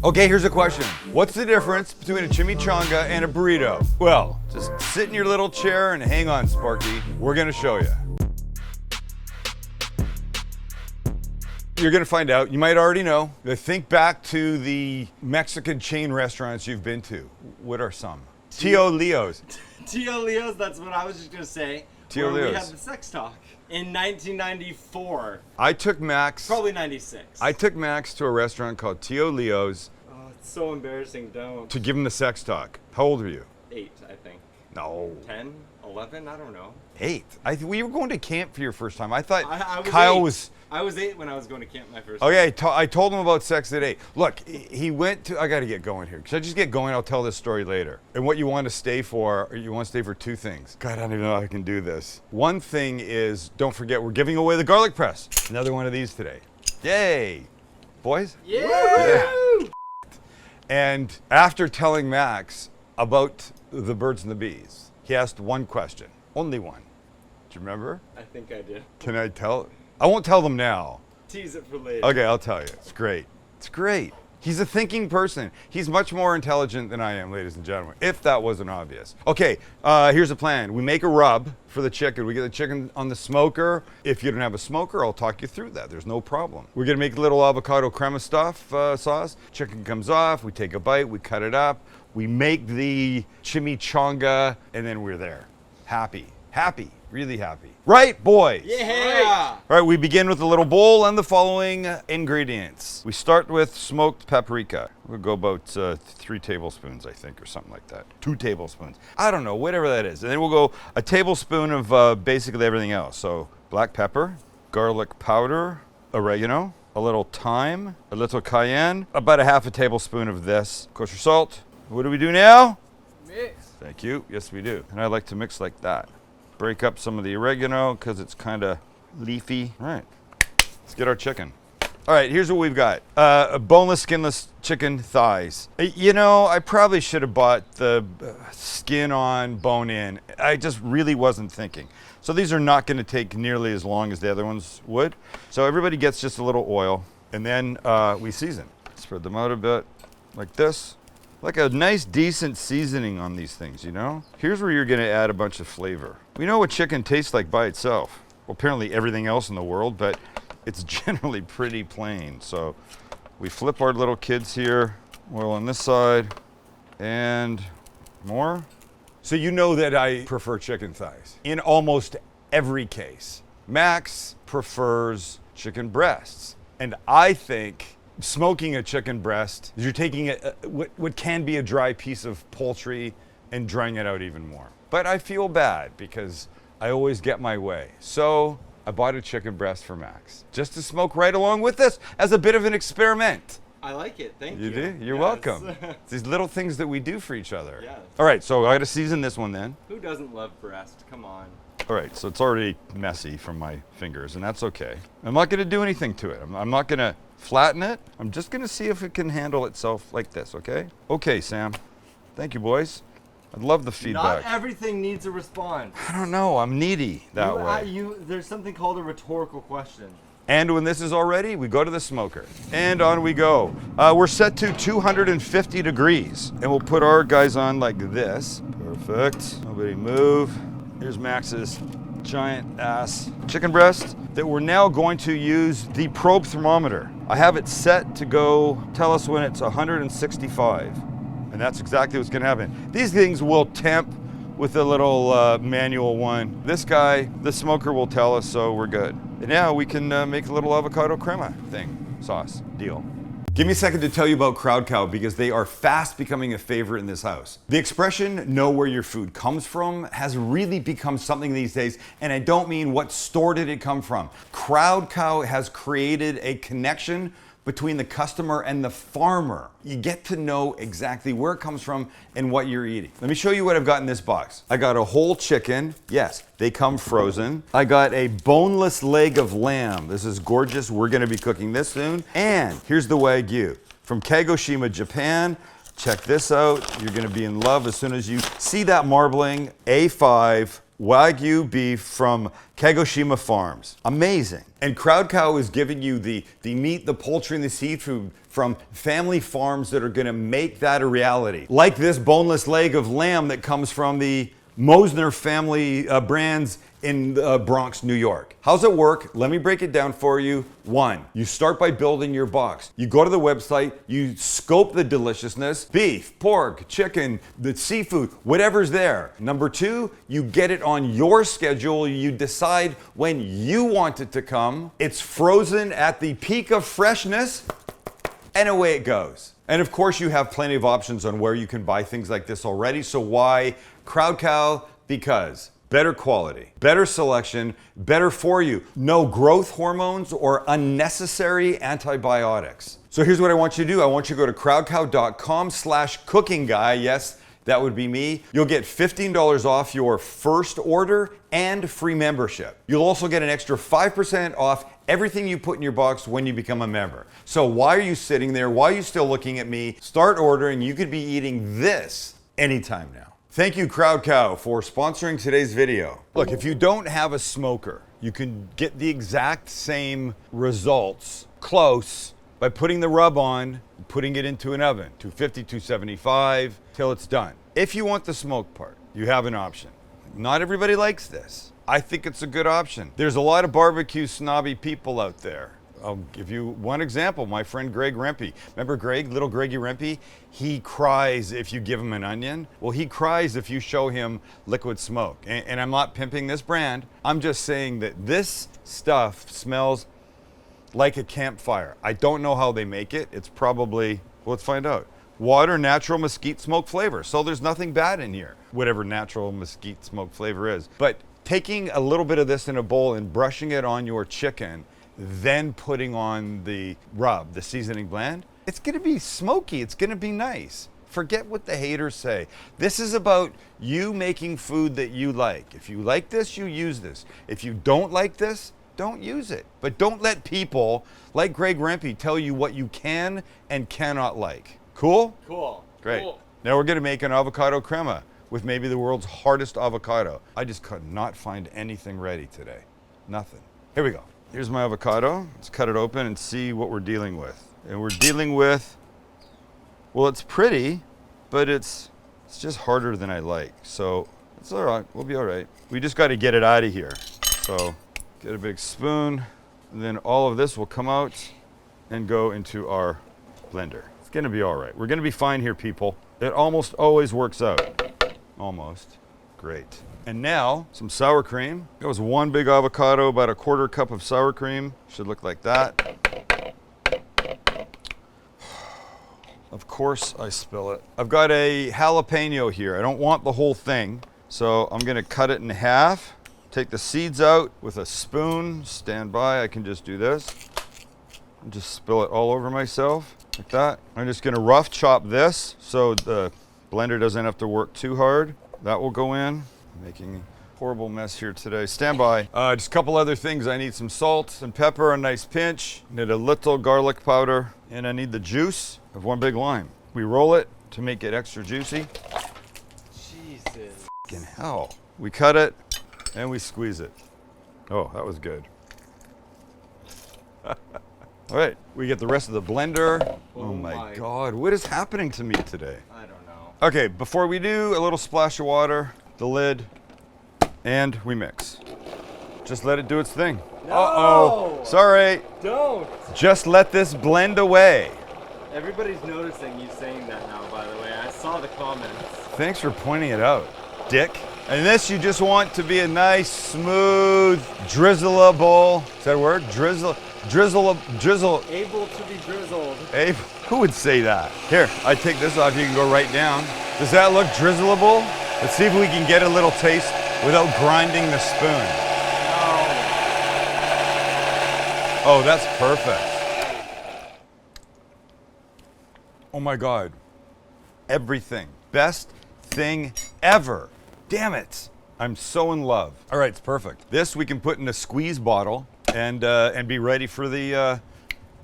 Okay, here's a question. What's the difference between a chimichanga and a burrito? Well, just sit in your little chair and hang on, Sparky. We're gonna show you. You're gonna find out. You might already know. Think back to the Mexican chain restaurants you've been to. What are some? Tio Leo's. Tio Leo's, that's what I was just gonna say. Tio where Leo's. We had the sex talk in 1994. I took Max. Probably 96. I took Max to a restaurant called Tio Leo's Oh, it's so embarrassing, don't. to give him the sex talk. How old were you? 8, I think. No. 10? 11? I don't know. 8. We were going to camp for your first time. I thought I was Kyle 8. was. I was 8 when I was going to camp my first Okay, I told him about sex at 8. Look, he went to. I got to get going here. Should I just get going? I'll tell this story later. And what you want to stay for? You want to stay for 2 things. God, I don't even know how I can do this. One thing is, don't forget, we're giving away the garlic press. Another one of these today. Yay, boys! Yeah! And after telling Max about the birds and the bees, he asked one question, only one. Do you remember? I think I did. Can I tell? I won't tell them now. Tease it for later. Okay, I'll tell you. It's great. It's great. He's a thinking person. He's much more intelligent than I am, ladies and gentlemen, if that wasn't obvious. Okay, here's the plan. We make a rub for the chicken. We get the chicken on the smoker. If you don't have a smoker, I'll talk you through that. There's no problem. We're gonna make a little avocado crema sauce. Chicken comes off, we take a bite, we cut it up, we make the chimichanga, and then we're there. Happy, really happy. Right, boys? Yeah! All right, we begin with a little bowl and the following ingredients. We start with smoked paprika. We'll go about 3 tablespoons, I think, or something like that. 2 tablespoons. I don't know, whatever that is. And then we'll go a tablespoon of basically everything else. So black pepper, garlic powder, oregano, a little thyme, a little cayenne, about a half a tablespoon of this. Kosher salt. What do we do now? Mix. Thank you. Yes, we do. And I like to mix like that. Break up some of the oregano because it's kind of leafy. All right, let's get our chicken. All right, here's what we've got. Boneless, skinless chicken thighs. You know, I probably should have bought the skin on, bone in. I just really wasn't thinking. So these are not going to take nearly as long as the other ones would. So everybody gets just a little oil, and then we season. Spread them out a bit like this. Like a nice, decent seasoning on these things, you know? Here's where you're gonna add a bunch of flavor. We know what chicken tastes like by itself. Well, apparently everything else in the world, but it's generally pretty plain. So we flip our little kids here, oil on this side, and more. So you know that I prefer chicken thighs in almost every case. Max prefers chicken breasts, and I think smoking a chicken breast is you're taking what can be a dry piece of poultry and drying it out even more. But I feel bad because I always get my way. So I bought a chicken breast for Max just to smoke right along with this as a bit of an experiment. I like it. Thank you. You do? You're Yes. welcome. It's these little things that we do for each other. Yes. All right, so I got to season this one then. Who doesn't love breast? Come on. All right, so it's already messy from my fingers, and that's okay. I'm not going to do anything to it. I'm not going to flatten it. I'm just going to see if it can handle itself like this, okay? Okay, Sam. Thank you, boys. I'd love the feedback. Not everything needs a response. I don't know. I'm needy that way. There's something called a rhetorical question. And when this is all ready, we go to the smoker. And on we go. We're set to 250 degrees. And we'll put our guys on like this. Perfect. Nobody move. Here's Max's giant ass chicken breast that we're now going to use the probe thermometer. I have it set to go tell us when it's 165. And that's exactly what's gonna happen. These things will temp with a little manual one. This guy, the smoker, will tell us, so we're good. And now we can make a little avocado crema sauce deal. Give me a second to tell you about Crowd Cow because they are fast becoming a favorite in this house. The expression, know where your food comes from, has really become something these days, and I don't mean what store did it come from. Crowd Cow has created a connection between the customer and the farmer. You get to know exactly where it comes from and what you're eating. Let me show you what I've got in this box. I got a whole chicken. Yes, they come frozen. I got a boneless leg of lamb. This is gorgeous. We're gonna be cooking this soon. And here's the Wagyu from Kagoshima, Japan. Check this out. You're gonna be in love as soon as you see that marbling. A5 Wagyu beef from Kagoshima Farms. Amazing. And Crowd Cow is giving you the meat, the poultry, and the seafood from family farms that are gonna make that a reality. Like this boneless leg of lamb that comes from the Mosner family brands in Bronx, New York. How's it work? Let me break it down for you. One, you start by building your box. You go to the website, you scope the deliciousness, beef, pork, chicken, the seafood, whatever's there. Number two, you get it on your schedule. You decide when you want it to come. It's frozen at the peak of freshness, and away it goes. And of course, you have plenty of options on where you can buy things like this already. So why Crowd Cow? Because better quality, better selection, better for you. No growth hormones or unnecessary antibiotics. So here's what I want you to do. I want you to go to crowdcow.com/cookingguy. Yes, that would be me. You'll get $15 off your first order and free membership. You'll also get an extra 5% off everything you put in your box when you become a member. So why are you sitting there? Why are you still looking at me? Start ordering. You could be eating this anytime now. Thank you, Crowd Cow, for sponsoring today's video. Look, if you don't have a smoker, you can get the exact same results, close, by putting the rub on, putting it into an oven, 250, 275, till it's done. If you want the smoke part, you have an option. Not everybody likes this. I think it's a good option. There's a lot of barbecue snobby people out there. I'll give you one example. My friend Greg Rempe. Remember Greg, little Greggy Rempe? He cries if you give him an onion. Well, he cries if you show him liquid smoke. And I'm not pimping this brand. I'm just saying that this stuff smells like a campfire. I don't know how they make it. It's probably, well, let's find out. Water, natural mesquite smoke flavor. So there's nothing bad in here, whatever natural mesquite smoke flavor is. But taking a little bit of this in a bowl and brushing it on your chicken, then putting on the rub, the seasoning blend, it's gonna be smoky, it's gonna be nice. Forget what the haters say. This is about you making food that you like. If you like this, you use this. If you don't like this, don't use it. But don't let people like Greg Rempe tell you what you can and cannot like. Cool? Cool. Great. Cool. Now we're gonna make an avocado crema with maybe the world's hardest avocado. I just could not find anything ready today. Nothing. Here we go. Here's my avocado. Let's cut it open and see what we're dealing with. And we're dealing with, well, it's pretty, but it's just harder than I like. So it's all right, we'll be all right. We just got to get it out of here. So get a big spoon, and then all of this will come out and go into our blender. It's gonna be all right. We're gonna be fine here, people. It almost always works out. Almost. Great. And now, some sour cream. That was one big avocado, about a quarter cup of sour cream. Should look like that. Of course I spill it. I've got a jalapeno here. I don't want the whole thing, so I'm gonna cut it in half. Take the seeds out with a spoon. Stand by, I can just do this. And just spill it all over myself, like that. I'm just gonna rough chop this so the blender doesn't have to work too hard. That will go in. Making a horrible mess here today. Stand by. Just a couple other things. I need some salt and pepper, a nice pinch. Need a little garlic powder, and I need the juice of one big lime. We roll it to make it extra juicy. Jesus. Fucking hell. We cut it and we squeeze it. Oh, that was good. All right, we get the rest of the blender. Oh my God, what is happening to me today? I don't know. Okay, before we do, a little splash of water, the lid, and we mix. Just let it do its thing. No! Uh-oh, sorry. Don't! Just let this blend away. Everybody's noticing you saying that now, by the way. I saw the comments. Thanks for pointing it out, dick. And this you just want to be a nice, smooth, drizzleable, is that a word? Drizzle. Able to be drizzled. Who would say that? Here, I take this off, you can go right down. Does that look drizzleable? Let's see if we can get a little taste without grinding the spoon. Oh, that's perfect. Oh my God. Everything. Best thing ever. Damn it. I'm so in love. All right, it's perfect. This we can put in a squeeze bottle and be ready for the,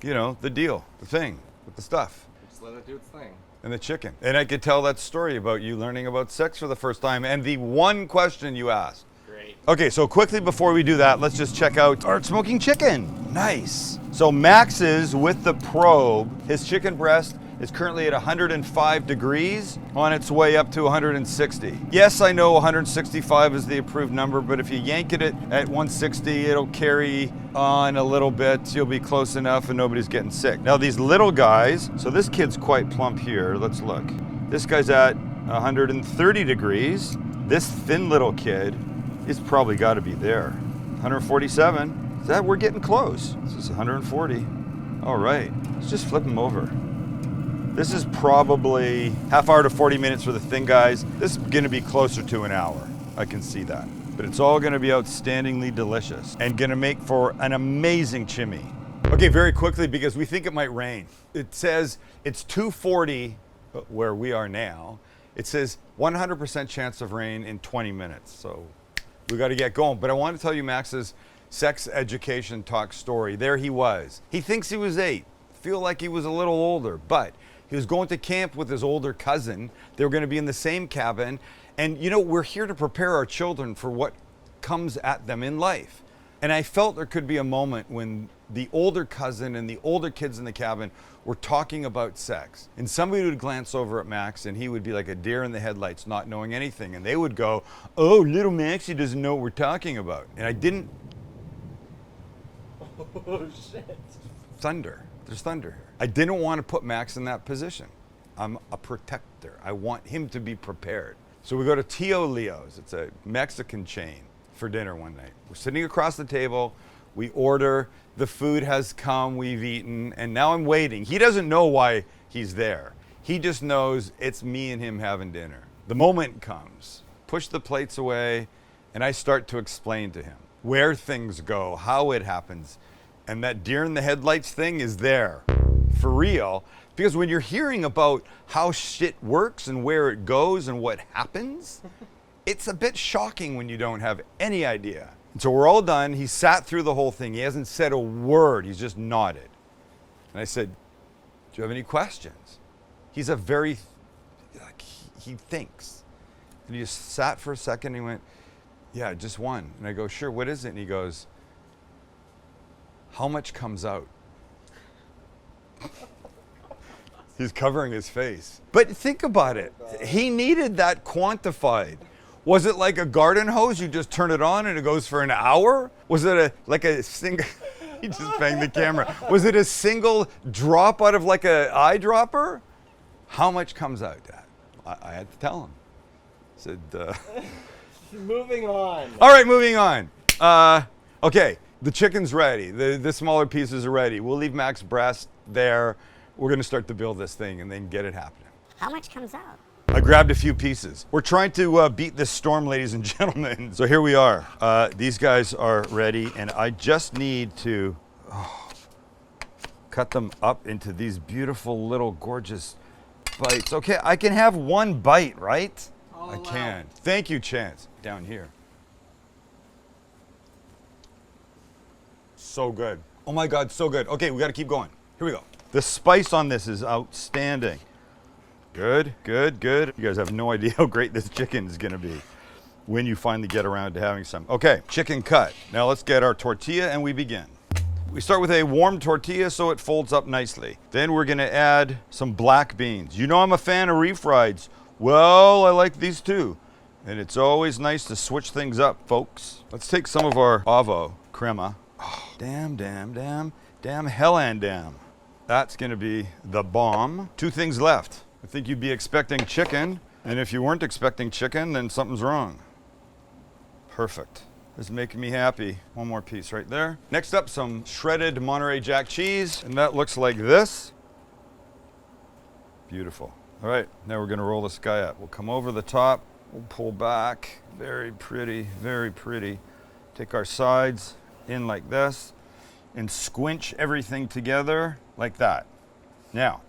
the deal, the thing with the stuff. Just let it do its thing. And the chicken. And I could tell that story about you learning about sex for the first time and the one question you asked. Great. great. Okay, so quickly before we do that, let's just check out our smoking chicken. Nice. So Max's with the probe, his chicken breast is currently at 105 degrees on its way up to 160. Yes, I know 165 is the approved number, but if you yank it at 160, it'll carry on a little bit. You'll be close enough and nobody's getting sick. Now these little guys, so this kid's quite plump here. Let's look. This guy's at 130 degrees. This thin little kid is probably got to be there. 147. We're getting close. This is 140. All right, let's just flip them over. This is probably half hour to 40 minutes for the thin guys. This is gonna be closer to an hour. I can see that. But it's all gonna be outstandingly delicious and gonna make for an amazing chimmy. Okay, very quickly, because we think it might rain. It says it's 2:40 where we are now. It says 100% chance of rain in 20 minutes. So we gotta get going. But I want to tell you Max's sex education talk story. There he was. He thinks he was 8. Feel like he was a little older, but he was going to camp with his older cousin. They were going to be in the same cabin. And you know, we're here to prepare our children for what comes at them in life. And I felt there could be a moment when the older cousin and the older kids in the cabin were talking about sex. And somebody would glance over at Max and he would be like a deer in the headlights, not knowing anything. And they would go, "Oh, little Max, he doesn't know what we're talking about." And I didn't. Oh, shit. Thunder. There's thunder here. I didn't want to put Max in that position. I'm a protector. I want him to be prepared. So we go to Tio Leo's. It's a Mexican chain for dinner one night. We're sitting across the table. We order. The food has come. We've eaten. And now I'm waiting. He doesn't know why he's there. He just knows it's me and him having dinner. The moment comes. Push the plates away. And I start to explain to him where things go, how it happens. And that deer in the headlights thing is there, for real. Because when you're hearing about how shit works and where it goes and what happens, it's a bit shocking when you don't have any idea. And so we're all done. He sat through the whole thing. He hasn't said a word. He's just nodded. And I said, "Do you have any questions?" He's a very, he thinks. And he just sat for a second. And he went, "Yeah, just one." And I go, "Sure, what is it?" And he goes, "How much comes out?" He's covering his face. But think about it. He needed that quantified. Was it like a garden hose? You just turn it on and it goes for an hour? Was it like a single, he just banged the camera. Was it a single drop out of like a eyedropper? How much comes out, Dad? I had to tell him. I said, Moving on. All right, moving on. Okay. The chicken's ready. The smaller pieces are ready. We'll leave Max's breast there. We're going to start to build this thing and then get it happening. How much comes out? I grabbed a few pieces. We're trying to beat this storm, ladies and gentlemen. So here we are. These guys are ready, and I just need to cut them up into these beautiful little gorgeous bites. Okay, I can have one bite, right? I can. Thank you, Chance. Down here. So good. Oh my God, so good. Okay, we got to keep going. Here we go. The spice on this is outstanding. Good, good, good. You guys have no idea how great this chicken is going to be when you finally get around to having some. Okay, chicken cut. Now let's get our tortilla and we begin. We start with a warm tortilla so it folds up nicely. Then we're going to add some black beans. You know I'm a fan of refrieds. Well, I like these too. And it's always nice to switch things up, folks. Let's take some of our avo crema. Oh, damn, hell and damn. That's gonna be the bomb. 2 things left. I think you'd be expecting chicken, and if you weren't expecting chicken, then something's wrong. Perfect. This is making me happy. One more piece right there. Next up, some shredded Monterey Jack cheese, and that looks like this. Beautiful. All right, now we're gonna roll this guy up. We'll come over the top, we'll pull back. Very pretty, very pretty. Take our sides in like this and squinch everything together like that. Now,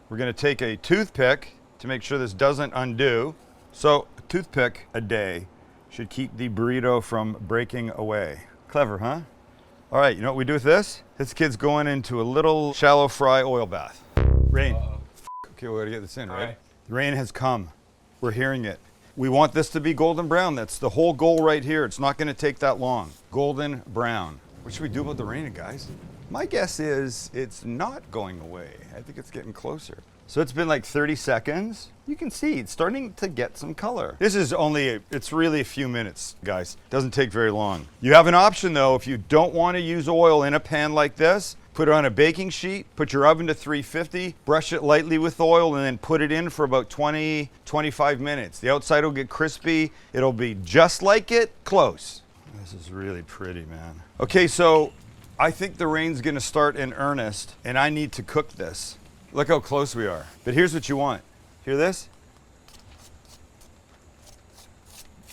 we're gonna take a toothpick to make sure this doesn't undo. So a toothpick a day should keep the burrito from breaking away. Clever, huh? All right, you know what we do with this? This kid's going into a little shallow fry oil bath. Rain. Okay, we gotta get this in, right? The rain has come. We're hearing it. We want this to be golden brown. That's the whole goal right here. It's not gonna take that long. Golden brown. What should we do about the rain, guys? My guess is it's not going away. I think it's getting closer. So it's been like 30 seconds. You can see it's starting to get some color. This is it's really a few minutes, guys. Doesn't take very long. You have an option though, if you don't want to use oil in a pan like this, put it on a baking sheet, put your oven to 350, brush it lightly with oil, and then put it in for about 20, 25 minutes. The outside will get crispy. It'll be just like it, close. This is really pretty, man. Okay, so I think the rain's gonna start in earnest, and I need to cook this. Look how close we are. But here's what you want. Hear this?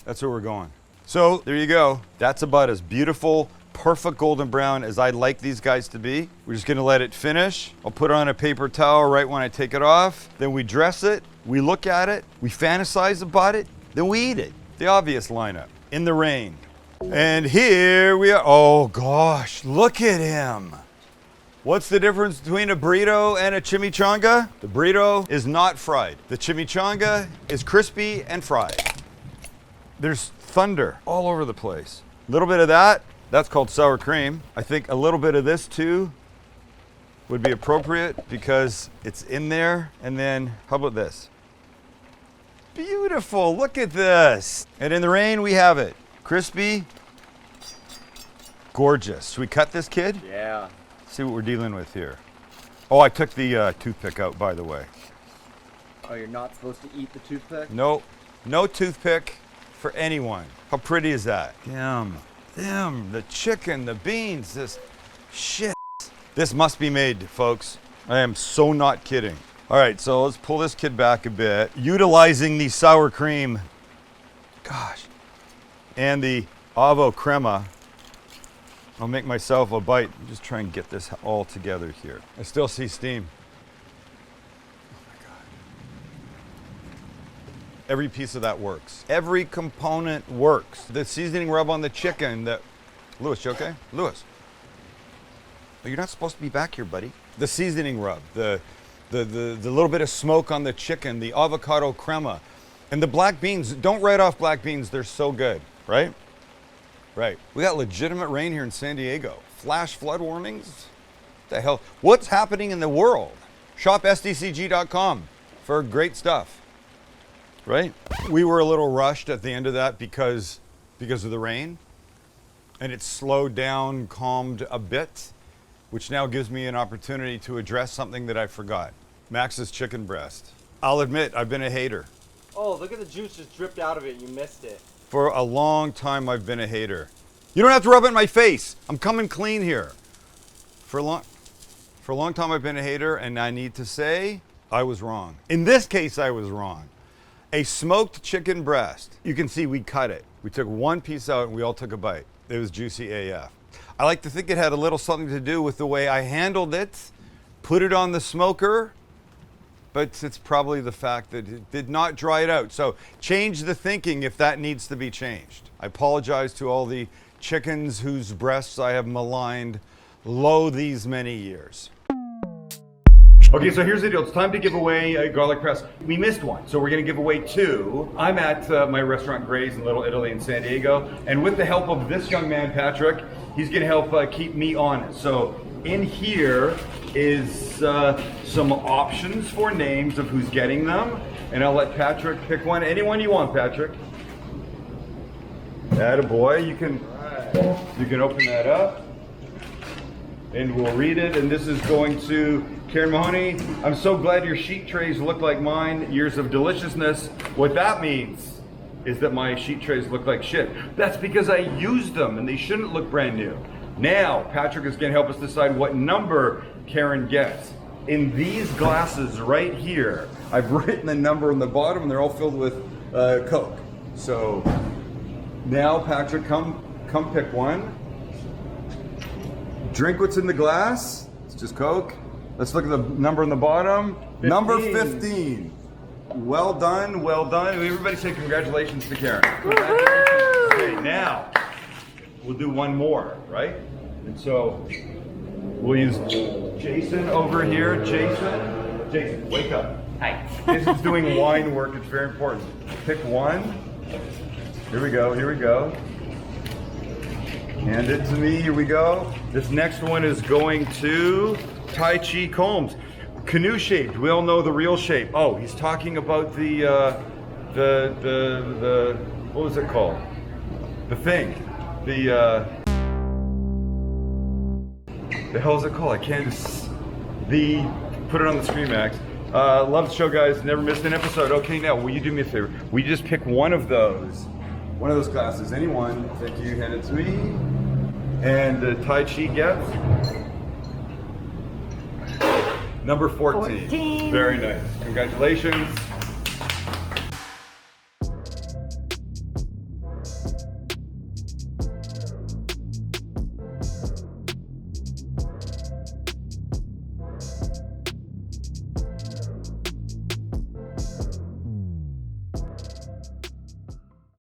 That's where we're going. So there you go. That's about as beautiful, perfect golden brown as I like these guys to be. We're just gonna let it finish. I'll put it on a paper towel right when I take it off. Then we dress it, we look at it, we fantasize about it, then we eat it. The obvious lineup, in the rain. And here we are. Oh gosh, look at him. What's the difference between a burrito and a chimichanga? The burrito is not fried. The chimichanga is crispy and fried. There's thunder all over the place. A little bit of that, that's called sour cream. I think a little bit of this too would be appropriate because it's in there. And then, how about this? Beautiful, look at this. And in the rain, we have it. Crispy, gorgeous. Should we cut this, kid? Yeah. See what we're dealing with here. Oh, I took the toothpick out, by the way. Oh, you're not supposed to eat the toothpick? No, no toothpick for anyone. How pretty is that? Damn, the chicken, the beans, this shit. This must be made, folks. I am so not kidding. All right, so let's pull this kid back a bit. Utilizing the sour cream, gosh, and the avocado crema. I'll make myself a bite. Just try and get this all together here. I still see steam. Oh my God. Every piece of that works. Every component works. The seasoning rub on the chicken, Lewis, you okay? Lewis. Oh, you're not supposed to be back here, buddy. The seasoning rub, the little bit of smoke on the chicken, the avocado crema, and the black beans. Don't write off black beans. They're so good, right? Right. We got legitimate rain here in San Diego. Flash flood warnings? What the hell? What's happening in the world? Shop SDCG.com for great stuff. Right? We were a little rushed at the end of that because of the rain. And it slowed down, calmed a bit, which now gives me an opportunity to address something that I forgot. Max's chicken breast. I'll admit, I've been a hater. Oh, look at the juice just dripped out of it. You missed it. For a long time, I've been a hater. You don't have to rub it in my face. I'm coming clean here. For a long time, I've been a hater, and I need to say I was wrong. In this case, I was wrong. A smoked chicken breast. You can see we cut it. We took one piece out, and we all took a bite. It was juicy AF. I like to think it had a little something to do with the way I handled it, put it on the smoker, but it's probably the fact that it did not dry it out. So change the thinking if that needs to be changed. I apologize to all the chickens whose breasts I have maligned lo these many years. Okay, so here's the deal. It's time to give away a garlic press. We missed one, so we're gonna give away two. I'm at my restaurant Gray's in Little Italy in San Diego, and with the help of this young man, Patrick, he's gonna help keep me honest. So in here is some options for names of who's getting them, and I'll let Patrick pick one. Anyone you want, Patrick. Attaboy, you can open that up, and we'll read it. And this is going to Karen Mahoney. I'm so glad your sheet trays look like mine. Years of deliciousness. What that means is that my sheet trays look like shit. That's because I used them, and they shouldn't look brand new. Now, Patrick is going to help us decide what number Karen gets. In these glasses right here, I've written the number on the bottom, and they're all filled with Coke. So now, Patrick, come pick one. Drink what's in the glass. It's just Coke. Let's look at the number on the bottom. 15. Number 15. Well done, well done. Everybody say congratulations to Karen. Congratulations. Okay, now we'll do one more, right? And so we'll use Jason over here. Jason, wake up. Hi. This is doing wine work. It's very important. Pick one. Here we go. Here we go. Hand it to me. Here we go. This next one is going to Tai Chi Combs. Canoe shaped. We all know the real shape. Oh, he's talking about the what was it called? The thing. The hell is it called? I can't just put it on the screen, Max. Love the show, guys. Never missed an episode. Okay, now will you do me a favor? Will you just pick one of those glasses? Any one. Thank you. Hand it to me. And the Tai Chi gets number 14. Very nice. Congratulations.